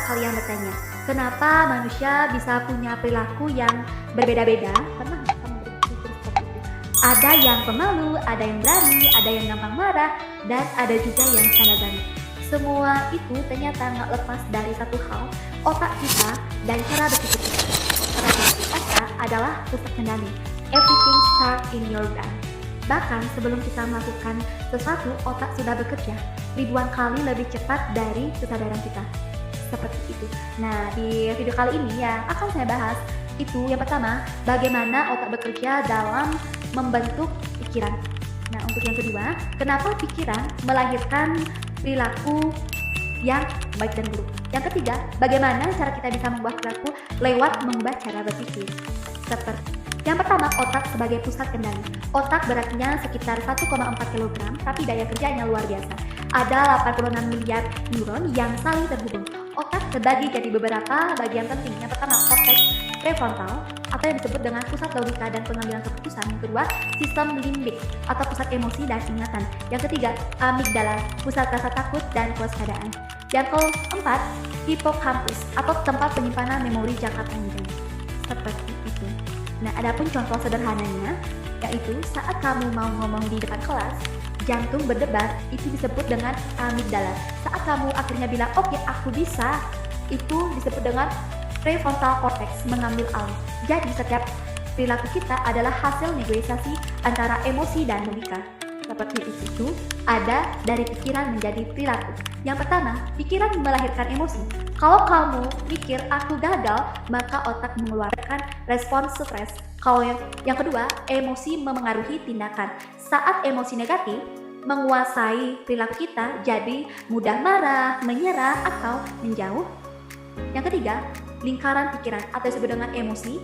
kalian bertanya, kenapa manusia bisa punya perilaku yang berbeda-beda? Pernah nggak kamu berpikir seperti itu? Ada yang pemalu, ada yang berani, ada yang gampang marah, dan ada juga yang sadar. Semua itu ternyata nggak lepas dari satu hal, otak kita dan cara berpikir kita. Karena itu, otak adalah pusat kendali. Everything starts in your brain. Bahkan sebelum kita melakukan sesuatu, otak sudah bekerja ribuan kali lebih cepat dari kesadaran kita. Seperti itu. Nah, di video kali ini yang akan saya bahas itu yang pertama, bagaimana otak bekerja dalam membentuk pikiran. Nah, untuk yang kedua, kenapa pikiran melahirkan perilaku yang baik dan buruk. Yang ketiga, bagaimana cara kita bisa mengubah perilaku lewat mengubah cara berpikir. Seperti yang pertama, otak sebagai pusat kendali. Otak beratnya sekitar 1,4 kg, tapi daya kerjanya luar biasa. Ada 86 miliar neuron yang saling terhubung. Otak terbagi jadi beberapa bagian penting. Yang pertama, korteks prefrontal atau yang disebut dengan pusat logika dan pengambilan keputusan. Yang kedua, sistem limbik atau pusat emosi dan ingatan. Yang ketiga, amigdala, pusat rasa takut dan kewaspadaan. Yang keempat, hipokampus atau tempat penyimpanan memori jangka panjang. Seperti itu. Nah, adapun contoh sederhananya, yaitu saat kamu mau ngomong di depan kelas, jantung berdebar, itu disebut dengan amigdala. Saat kamu akhirnya bilang, oke, aku bisa, itu disebut dengan prefrontal cortex, mengambil alih. Jadi, setiap perilaku kita adalah hasil negosiasi antara emosi dan logika. Seperti itu, ada dari pikiran menjadi perilaku. Yang pertama, pikiran melahirkan emosi. Kalau kamu mikir aku gagal, maka otak mengeluarkan respons stres. Kalau yang kedua, emosi memengaruhi tindakan. Saat emosi negatif menguasai perilaku kita, jadi mudah marah, menyerah, atau menjauh. Yang ketiga, lingkaran pikiran atau disebut dengan emosi,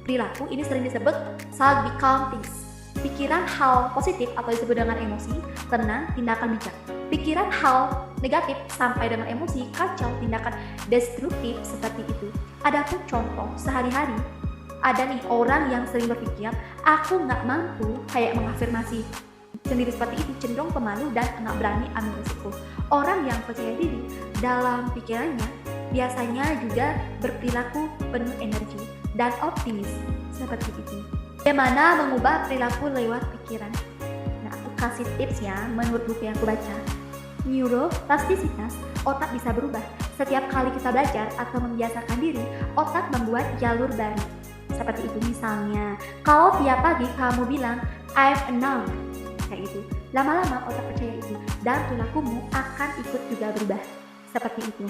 perilaku ini sering disebut shall become things. Pikiran hal positif atau disebut dengan emosi, tenang, tindakan bijak. Pikiran hal negatif sampai dengan emosi, kacau, tindakan destruktif seperti itu. Adapun contoh sehari-hari, ada nih orang yang sering berpikir, aku nggak mampu, kayak mengafirmasi sendiri seperti itu, cenderung pemalu dan nggak berani ambil risiko. Orang yang percaya diri dalam pikirannya biasanya juga berperilaku penuh energi dan optimis seperti itu. Bagaimana mengubah perilaku lewat pikiran? Nah, aku kasih tips ya menurut buku yang aku baca. Neuroplastisitas, otak bisa berubah. Setiap kali kita belajar atau membiasakan diri, otak membuat jalur baru. Seperti itu misalnya, kalau tiap pagi kamu bilang, I'm a nun, kayak gitu. Lama-lama otak percaya itu, dan perilakumu akan ikut juga berubah. Seperti itu.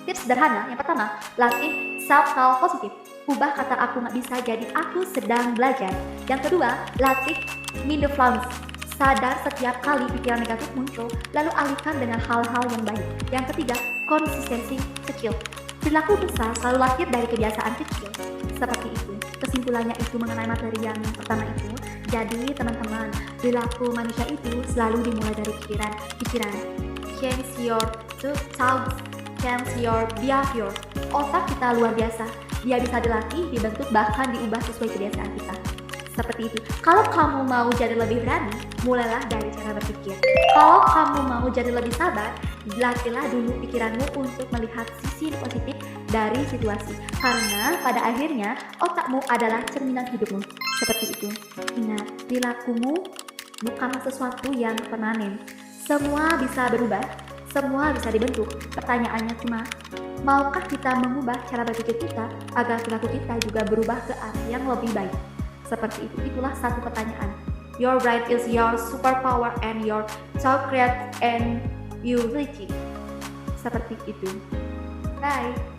Tips sederhana, yang pertama, latih self-talk positif. Ubah kata aku nggak bisa jadi aku sedang belajar. Yang kedua, latih mindfulness. Sadar setiap kali pikiran negatif muncul, lalu alihkan dengan hal-hal yang baik. Yang ketiga, konsistensi kecil. Perilaku besar selalu lahir dari kebiasaan kecil. Seperti itu. Kesimpulannya itu mengenai materi yang pertama itu. Jadi teman-teman, perilaku manusia itu selalu dimulai dari pikiran. Change your thoughts, change your behavior. Otak kita luar biasa. Dia bisa dilatih, dibentuk, bahkan diubah sesuai kebiasaan kita. Seperti itu. Kalau kamu mau jadi lebih berani, mulailah dari cara berpikir. Kalau kamu mau jadi lebih sabar, latihlah dulu pikiranmu untuk melihat sisi positif dari situasi. Karena pada akhirnya otakmu adalah cerminan hidupmu. Seperti itu. Ingat, perilakumu bukanlah sesuatu yang permanen. Semua bisa berubah, semua bisa dibentuk. Pertanyaannya cuma, maukah kita mengubah cara berpikir kita agar perilaku kita juga berubah ke arah yang lebih baik? Seperti itu, itulah satu pertanyaan. Your brain is your superpower and your thought create and you reach it. Seperti itu. Bye.